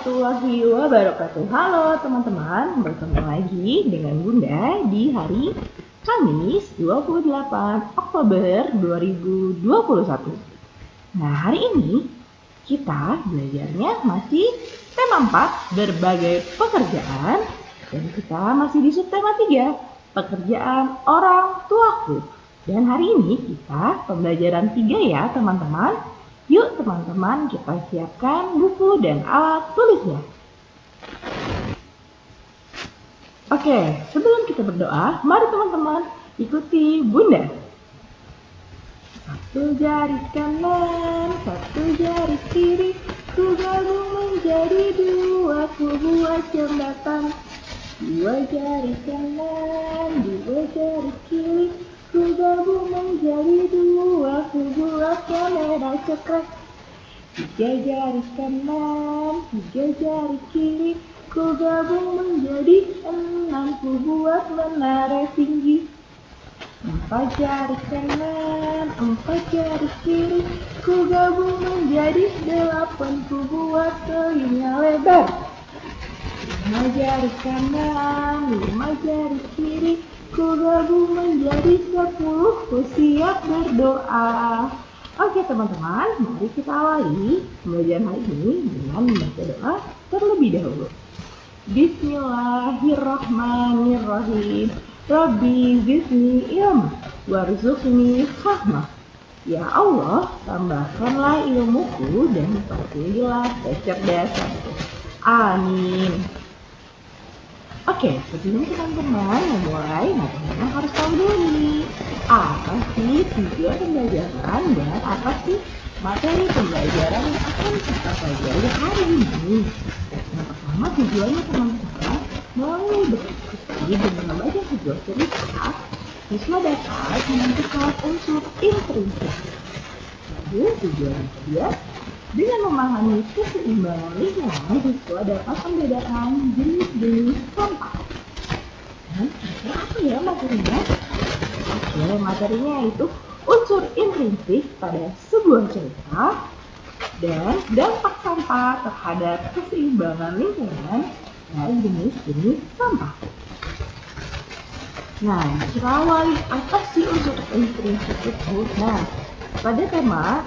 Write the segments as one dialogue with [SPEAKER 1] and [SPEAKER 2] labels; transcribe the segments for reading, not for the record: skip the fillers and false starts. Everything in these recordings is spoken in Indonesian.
[SPEAKER 1] warahmatullahi wabarakatuh. Halo teman-teman, bertemu lagi dengan Bunda di hari Kamis 28 Oktober 2021. Nah, hari ini kita belajarnya masih tema 4, berbagai pekerjaan, dan kita masih di subtema 3, pekerjaan orang tuaku. Dan hari ini kita pembelajaran 3 ya teman-teman. Yuk teman-teman, kita siapkan buku dan alat tulisnya. Oke, sebelum kita berdoa, mari teman-teman ikuti Bunda. Satu jari kanan, satu jari kiri, ku gabung menjadi dua, ku buat jembatan. Dua jari kanan, dua jari kiri, ku gabung menjadi dua, ku buat kamera cekrek. Tiga jari kanan, tiga jari kiri, ku gabung menjadi 6, ku buat menara tinggi. Empat jari kanan, empat jari kiri, ku gabung menjadi 8, ku buat telinga lebar. Lima jari kanan, lima jari kiri, ku gabung menjadi 10, ku siap berdoa. Oke teman-teman, mari kita awali pembelajaran hari ini dengan membaca doa terlebih dahulu. Bismillahirrahmanirrahim. Rabbi zidni ilma warzuqni fahma. Ya Allah, tambahkanlah ilmuku dan perbaikilah kecerdasanku. Amin. Oke, sebelum teman-teman memulai, teman-teman harus tahu dulu nih, apa sih tujuan pembelajaran dan apa sih materi pembelajaran yang akan kita pelajari hari ini. Yang pertama, tujuannya teman-teman melalui berdiskusi dan membaca sebuah cerita, siswa dapat menentukan unsur intrinsik. Lalu tujuan yang kedua, dengan memahami keseimbangan lingkungan, siswa dapat membedakan jenis-jenis sampah. Dan apa ya materinya? Oke, materinya yaitu unsur intrinsik pada sebuah cerita dan dampak sampah terhadap keseimbangan lingkungan dan jenis-jenis sampah. Nah, kita awali apa sih unsur intrinsik itu? Nah, pada tema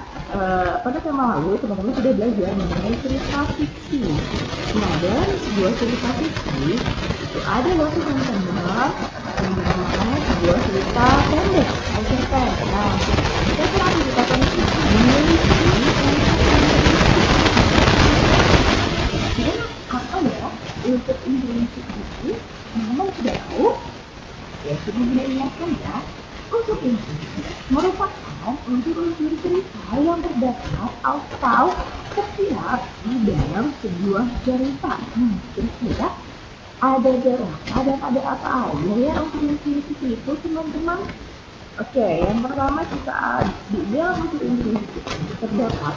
[SPEAKER 1] lalu teman-teman sudah belajar mengenai cerita fiksi. Nah, dalam sebuah cerita fiksi itu ada suatu teman-teman yang bernama sebuah cerita pendek atau cerpen. Nah, kita cerita pendek ini memiliki dan apa ya untuk intrinsik itu? Teman-teman sudah tahu? Ya, sudah ingatkan ya. Unsur intrinsik merupakan unsur-unsur cerita yang terdapat atau tersirat di dalam sebuah cerita. Kira-kira ada berapa dan ada apa aja ya unsur intrinsik itu teman-teman? Oke, yang pertama kita di dalam unsur intrinsik itu terdapat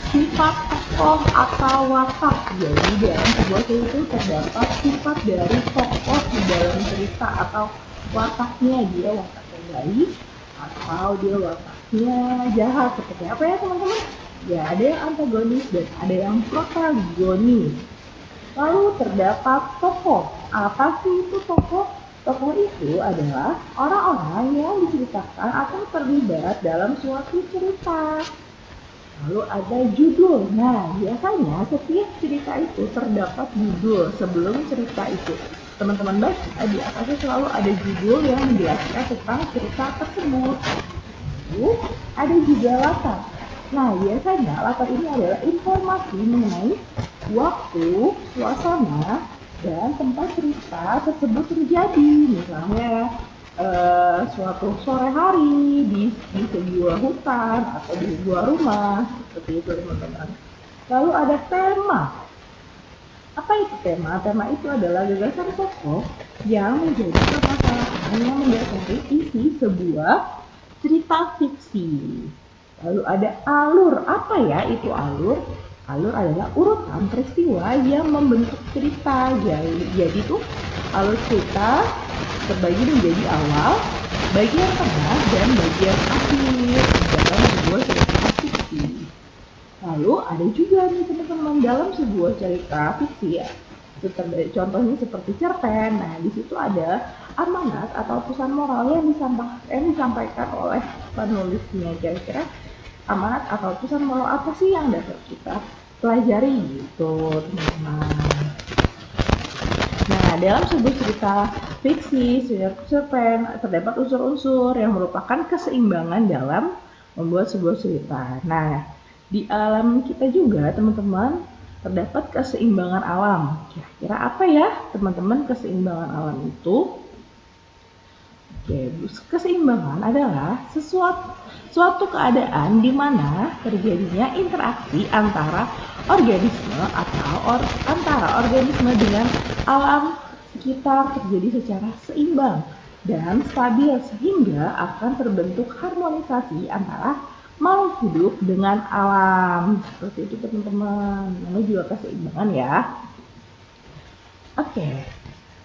[SPEAKER 1] sifat tokoh atau watak. Jadi dalam sebuah cerita terdapat sifat dari tokoh di dalam cerita atau wataknya, dia wataknya baik atau dia wataknya jahat, seperti apa ya teman-teman? Ya, ada yang antagonis dan ada yang protagonis. Lalu terdapat tokoh. Apa sih itu tokoh? Tokoh itu adalah orang-orang yang diceritakan atau terlibat dalam suatu cerita. Lalu ada judul. Nah, biasanya setiap cerita itu terdapat judul sebelum cerita itu. Teman-teman baca di atasnya selalu ada judul yang menjelaskan tentang cerita tersebut. Lalu ada juga latar. Nah, biasanya latar ini adalah informasi mengenai waktu, suasana, dan tempat cerita tersebut terjadi. Misalnya suatu sore hari di sebuah hutan atau di sebuah rumah, seperti itu teman-teman. Lalu ada tema. Apa itu tema? Tema itu adalah gagasan tokoh yang menjadi permasalahan yang mendasari isi sebuah cerita fiksi. Lalu ada alur. Apa ya itu alur? Alur adalah urutan peristiwa yang membentuk cerita. Jadi tuh alur cerita terbagi menjadi awal, bagian tengah, dan bagian akhir dalam sebuah cerita fiksi. Lalu ada juga nih teman-teman dalam sebuah cerita fiksi ya. Contohnya seperti cerpen. Nah, di situ ada amanat atau pesan moral yang disampaikan oleh penulisnya. Kira-kira amanat atau pesan moral apa sih yang dapat kita pelajari gitu, teman-teman. Nah, dalam sebuah cerita fiksi, cerpen, terdapat unsur-unsur yang merupakan keseimbangan dalam membuat sebuah cerita. Nah, di alam kita juga, teman-teman, terdapat keseimbangan alam. Kira-kira apa ya, teman-teman, keseimbangan alam itu? Oke, keseimbangan adalah suatu keadaan di mana terjadinya interaksi antara organisme atau antara organisme dengan alam sekitar terjadi secara seimbang dan stabil sehingga akan terbentuk harmonisasi antara makhluk hidup dengan alam. Seperti itu teman-teman. Namanya juga keseimbangan ya. Oke.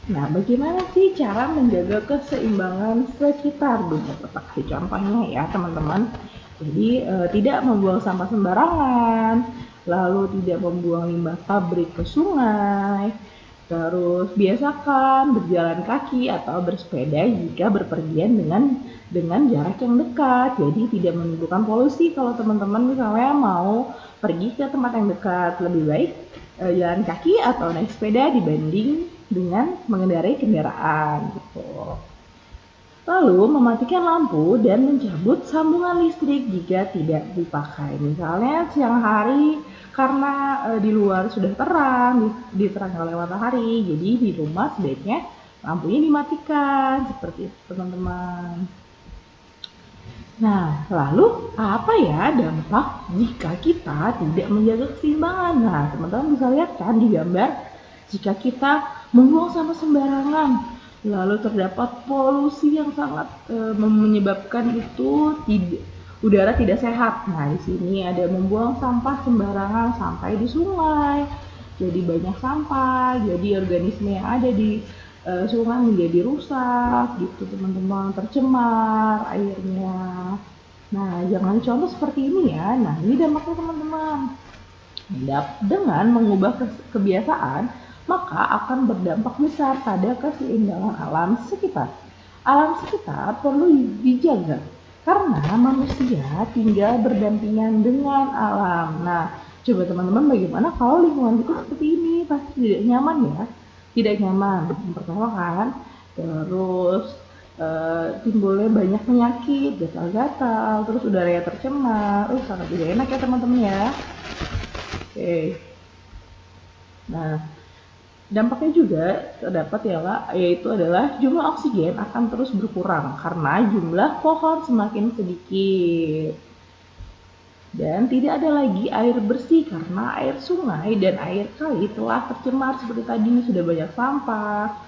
[SPEAKER 1] Nah, bagaimana sih cara menjaga keseimbangan sekitar? Kita kasih contohnya ya, teman-teman. Jadi, tidak membuang sampah sembarangan, lalu tidak membuang limbah pabrik ke sungai, terus biasakan berjalan kaki atau bersepeda jika berpergian dengan jarak yang dekat. Jadi tidak menimbulkan polusi kalau teman-teman misalnya mau pergi ke tempat yang dekat. Lebih baik jalan kaki atau naik sepeda dibanding dengan mengendarai kendaraan gitu. Lalu mematikan lampu dan mencabut sambungan listrik jika tidak dipakai. Misalnya siang hari karena di luar sudah terang, diterangkan oleh matahari, jadi di rumah sebaiknya lampunya dimatikan seperti itu teman-teman. Nah, lalu apa ya dampak jika kita tidak menjaga keseimbangan? Nah, teman-teman bisa lihat kan di gambar, jika kita membuang sampah sembarangan, lalu terdapat polusi yang sangat menyebabkan itu udara tidak sehat. Nah, di sini ada membuang sampah sembarangan sampai di sungai, jadi banyak sampah, jadi organisme yang ada di sungai menjadi rusak gitu teman-teman, tercemar airnya. Nah, jangan contoh seperti ini ya. Nah, ini dampaknya teman-teman. Dengan mengubah kebiasaan, maka akan berdampak besar pada keseimbangan alam sekitar. Alam sekitar perlu dijaga karena manusia tinggal berdampingan dengan alam. Nah, coba teman-teman bagaimana kalau lingkungan kita seperti ini? Pasti tidak nyaman ya. Tidak nyaman. Yang pertama kan, terus timbulnya banyak penyakit, gatal-gatal, terus udaranya tercemar. Sangat tidak enak ya teman-teman ya. Oke. Nah, dampaknya juga terdapat yaitu adalah jumlah oksigen akan terus berkurang karena jumlah pohon semakin sedikit. Dan tidak ada lagi air bersih karena air sungai dan air kali telah tercemar seperti tadi, sudah banyak sampah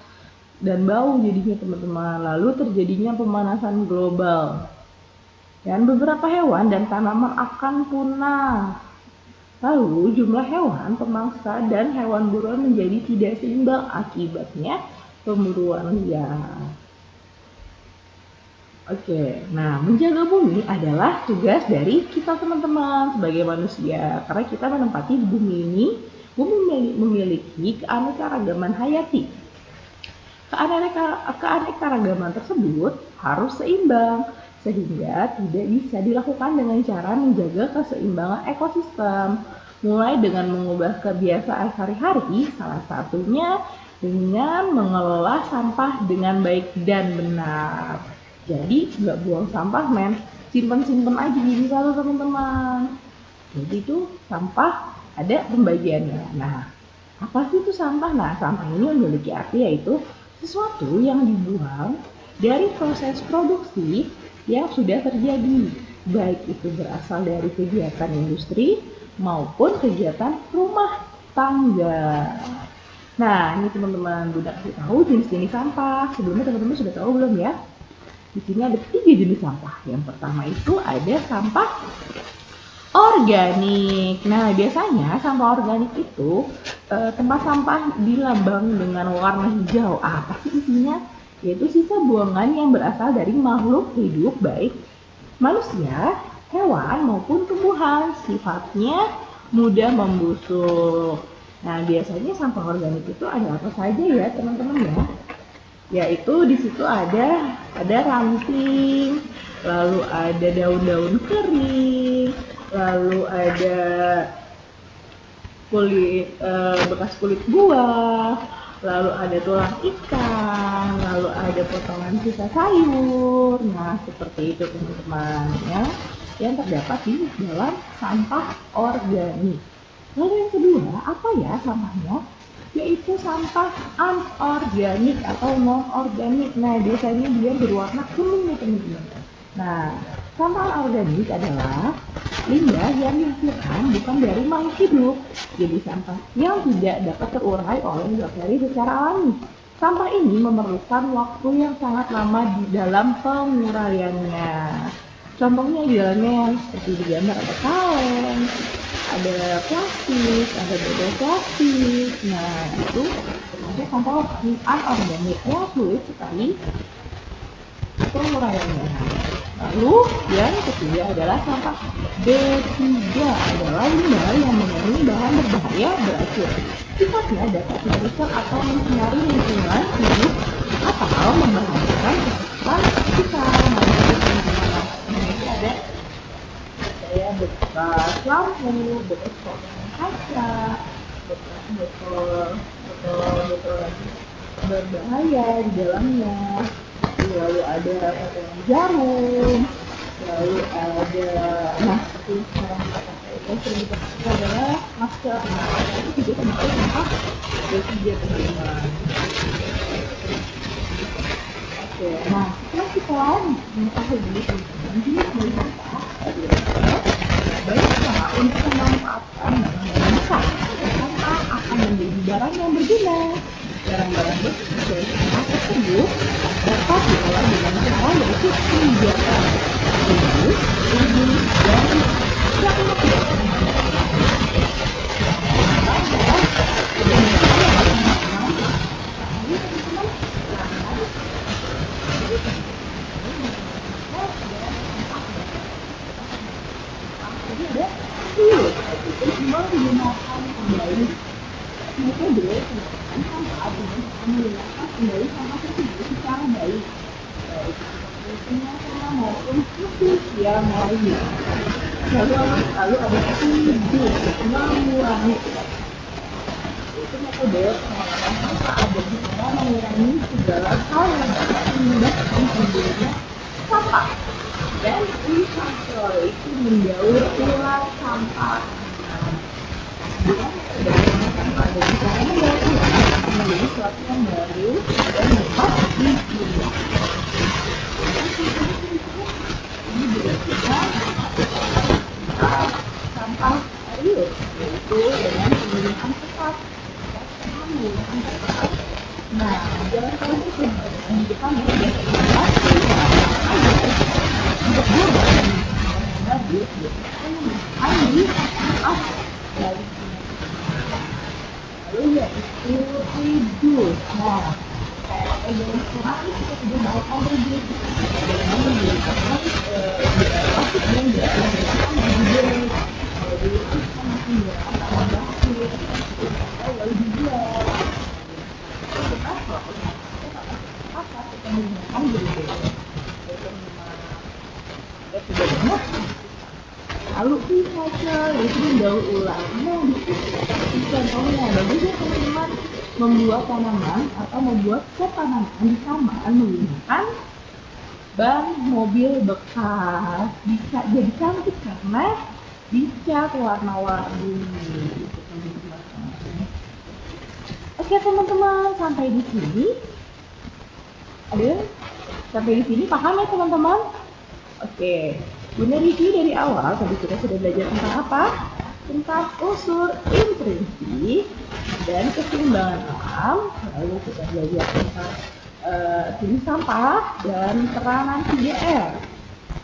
[SPEAKER 1] dan bau jadinya teman-teman. Lalu terjadinya pemanasan global dan beberapa hewan dan tanaman akan punah. Lalu jumlah hewan pemangsa dan hewan buruan menjadi tidak seimbang akibatnya pemburuan liar. Oke, nah menjaga bumi adalah tugas dari kita teman-teman sebagai manusia. Karena kita menempati bumi ini, bumi memiliki keanekaragaman hayati. Keanekaragaman tersebut harus seimbang, sehingga tidak bisa dilakukan dengan cara menjaga keseimbangan ekosistem. Mulai dengan mengubah kebiasaan sehari-hari, salah satunya dengan mengelola sampah dengan baik dan benar. Jadi nggak buang sampah simpen aja di satu teman-teman. Jadi itu sampah ada pembagiannya. Nah, apa sih itu sampah? Nah, sampah ini memiliki arti yaitu sesuatu yang dibuang dari proses produksi yang sudah terjadi, baik itu berasal dari kegiatan industri maupun kegiatan rumah tangga. Nah, ini teman-teman udah kasih tahu jenis-jenis sampah. Sebelumnya teman-teman sudah tahu belum ya? Di sini ada 3 jenis sampah. Yang pertama itu ada sampah organik. Nah, biasanya sampah organik itu tempat sampah dilambang dengan warna hijau. Apa sih isinya? Yaitu sisa buangan yang berasal dari makhluk hidup baik manusia, hewan maupun tumbuhan, sifatnya mudah membusuk. Nah, biasanya sampah organik itu ada apa saja ya, teman-teman ya? Yaitu di situ ada ranting, lalu ada daun-daun kering, lalu ada bekas kulit buah, lalu ada tulang ikan, lalu ada potongan sisa sayur. Nah, seperti itu teman-teman ya, yang terdapat di dalam sampah organik. Lalu yang kedua, apa ya sampahnya? Yaitu sampah anorganik atau non-organik. Nah, biasanya dia berwarna kuning nih teman-teman. Nah, sampah organik adalah limbah yang dihasilkan bukan dari makhluk hidup. Jadi sampah yang tidak dapat terurai oleh bakteri secara alami. Sampah ini memerlukan waktu yang sangat lama di dalam penguraiannya. Contohnya di dalamnya seperti di gambar ada kaleng, ada plastik, ada botol plastik. Nah, itu termasuk sampah anorganik yang sulit sekali penguraiannya. Lalu yang ketiga adalah sampah B3 adalah limbah yang mengandung bahan berbahaya beracun. Sifatnya dapat merusak atau mencemari lingkungan hidup atau membahayakan kesehatan kita. Nah, ada saya bekas lampu, bekas potongan kaca, bekas botol berbahaya di dalamnya. Lalu ada potongan jarum, lalu ada seperti sekarang kita pakai yang sering kita pakai adalah masker. Nah, itu juga termasuk sampah B3 teman-teman. Oke, nah setelah kita mengetahui teman-teman jenis dari sampah, baik cara untuk memanfaatkan barang-barang besar, sampah akan menjadi barang yang berguna. Barang-barang bersih dari sampah tersebut dapat diolah dengan cara yaitu pembuatan bubuk, ubi, dan menggunakan kembali metode pengolahan sampah dengan menggunakan kembali sampah tersebut secara baik, baik seperti penyelesaian maupun fungsi yang lainnya. Lalu ada tidur mengurangi, itu metode pengolahan sampah ada di mana mengurangi segala hal yang dapat menyebabkan timbulnya sampah. Dan recycle itu mendaur ulang sampah. Dengan sampah ada di sana mendaur ulang menjadi sesuatu yang baru dan dapat dijual. Ini juga kita sampah air, yaitu dengan penggunaan tepat. Menggunakan tepat. Nah, jangan sampai itu menunjukkan ya tepat untuk berubah bagus lalu yaitu tidur. Nah, kayak zaman sekarang kita sudah banyak energi dengan menggunakan plastik dan menggunakan tidur. Jadi kita masih menggunakan plastik lalu dijual. Kita menggunakan tidur. Lalu recycle itu mendaur ulang. Nah, contohnya bagaimana teman-teman membuat tanaman atau membuat pot tanaman di taman menggunakan ban mobil bekas. Bisa jadi cantik karena dicat warna-warni. Oke teman-teman, sampai di sini. Sampai di sini paham ya teman-teman? Oke. Bunda review dari awal, tadi kita sudah belajar tentang apa? Tentang unsur intrinsik dan keseimbangan alam. Lalu kita belajar tentang jenis sampah dan peranan 3R.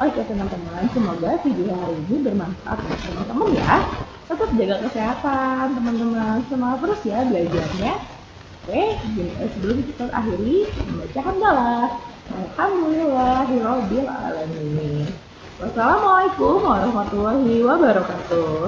[SPEAKER 1] Oke teman-teman, semoga video hari ini bermanfaat untuk teman-teman ya. Tetap jaga kesehatan teman-teman, semangat terus ya belajarnya. Oke, sebelum kita akhiri, membacakan hamdalah. Alhamdulillahirobbil alamin. Wassalamualaikum warahmatullahi wabarakatuh.